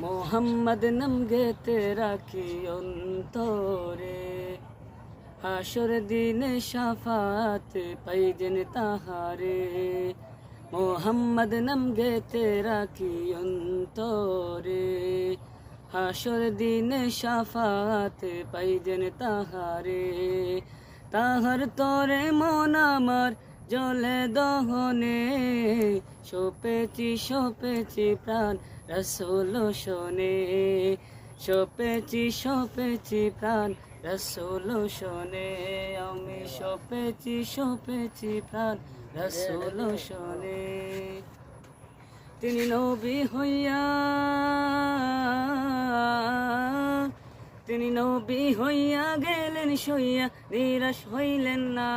মোহাম্মদ নাম গেতে রাখি অন্তরে, হাসর দিনে শাফাত পাইজেন তাহারে। মোহাম্মদ নাম গেতে রাখি অন্তরে, হাসর দিনে শাফাত পাইজেন তাহারে। তাহার তরে মন আমার জলে দহনে, সপেছি প্রাণ রসুল শোনে। সপেছি প্রাণ রসুল শোনে। আমি সপেছি প্রাণ রসুল শোনে। তিনি নবী হইয়া, তিনি নবী হইয়া গেলেন সইয়া, নিরাশ হইলেন না।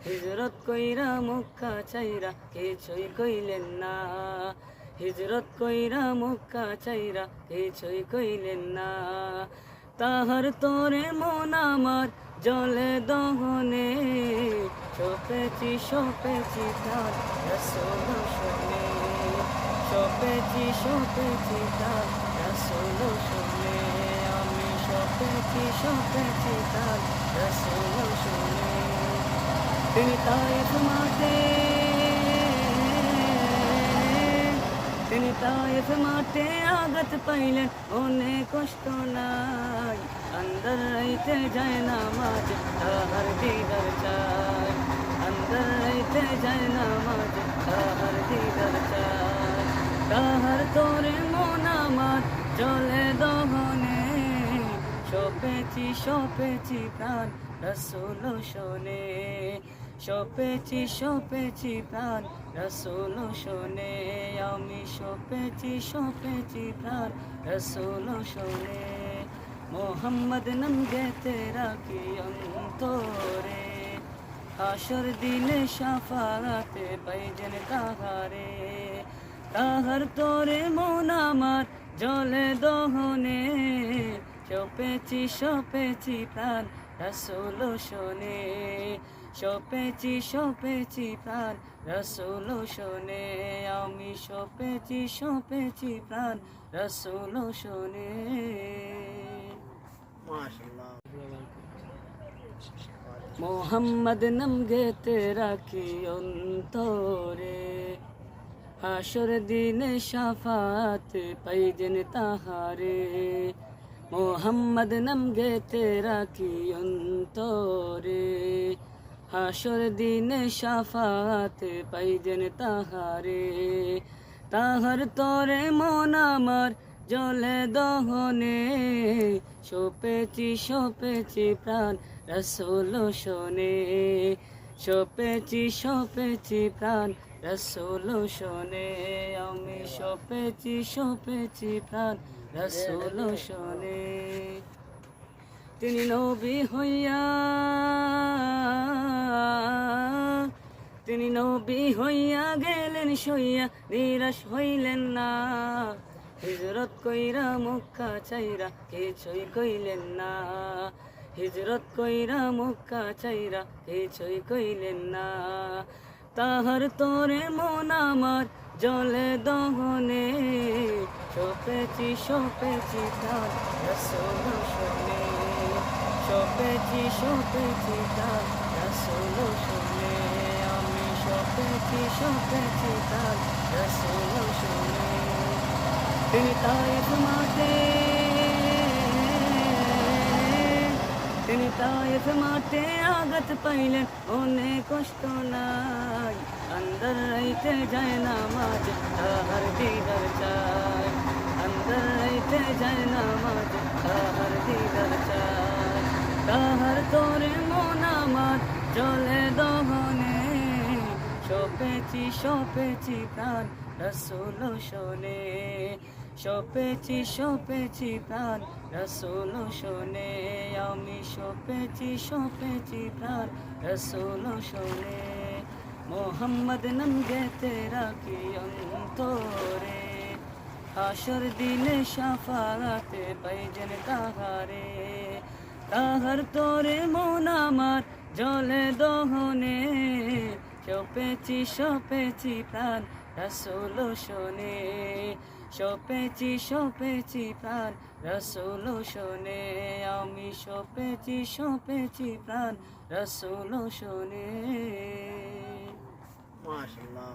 হিজরত কইরা মক্কা চাইরা কিছুই কইলেন না। হিজরত কইরা মক্কা চাইরা কিছুই কইলেন না। তাহার তোরে মন আমার জলে দহনে, সপেছি প্রাণ রসুল শোনে। সপেছি প্রাণ রসুল শোনে। আমি সপেছি প্রাণ রসুল শোনে। তিনি তায়েফ মাঠে, তিনি তায়েফ মাঠে আঘাত পাইলেন, অনেক কষ্ট নাই। আন্দার রাইতে যায় নামাজ, তাহার দিদার চায়। আন্দার রাইতে যায় নামাজ, তাহার দিদার চায়। তাহার তোরে মন আমার জলে দহনে, সপেছি প্রাণ রসুল শোনে। সপেছি প্রাণ রসুল শোনে। আমি সপেছি প্রাণ রসুল শোনে। মোহাম্মদ নাম গেতে রাখি অন্তরে, হাসর দিনে শাফাতে পাইজেন তাহারে। তাহার তোরে মন আমার জলে দহনে, সপেছি প্রাণ রসুল শোনে। সপেছি প্রাণ রসুল শোনে। আমি সপেছি প্রাণ রসুল শোনে। মাশাআল্লাহ। মোহাম্মদ নাম গেতে রাখি অন্তরে, হাসর দিনে শাফাত পাইজেন তাহারে। মোহাম্মদ নাম গেতে রাখি অন্তরে, হাসর দিনে শাফাত পাইজেন তাহারে। তাহার তরে মন আমার জলে দহনে, সপেছি প্রাণ রসুল শোনে। সপেছি প্রাণ রসুল শোনে। আমি সপেছি প্রাণ রসুল শোনে। তিনি নবী হইয়া, তিনি নবী হইয়া গেলেন সইয়া, নিরাশ হইলেন না। হিজরত কইরা মক্কা চাইরা কিছুই কইলেন না। হিজরত কইরা মক্কা চাইরা কিছুই কইলেন না। তাহার তোরে মন আমার জলে দহনে, সপেছি প্রাণ রসুল শোনে। সপেছি প্রাণ রসুল শোনে। আমি সপেছি প্রাণ রসুল শোনে। তিনি তায়েফ মাঠে, তিনি তায়েফ মাঠে আঘাত পাইলেন, অনেক কষ্ট নাই। আন্দার রাইতে যায় নামাজ, তাহার দিদার চায়। আন্দার রাইতে যায় নামাজ, তাহার দিদার চায়। তাহার তোরে মন আমার জলে দহনে, সপেছি প্রাণ রসুল শোনে। সপেছি প্রাণ রসুল শোনে। আমি সপেছি প্রাণ রসুল শোনে। মোহাম্মদ নাম গেতে রাখি অন্তরে, হাসর দিনে শাফাতে পাইজেন তাহারে। তাহার তোরে মন আমার জলে দহনে, সপেছি প্রাণ রসুল শোনে সপেছি প্রাণ রসুল শোনে আমি সপেছি প্রাণ রসুল শোনে মাশাআল্লাহ।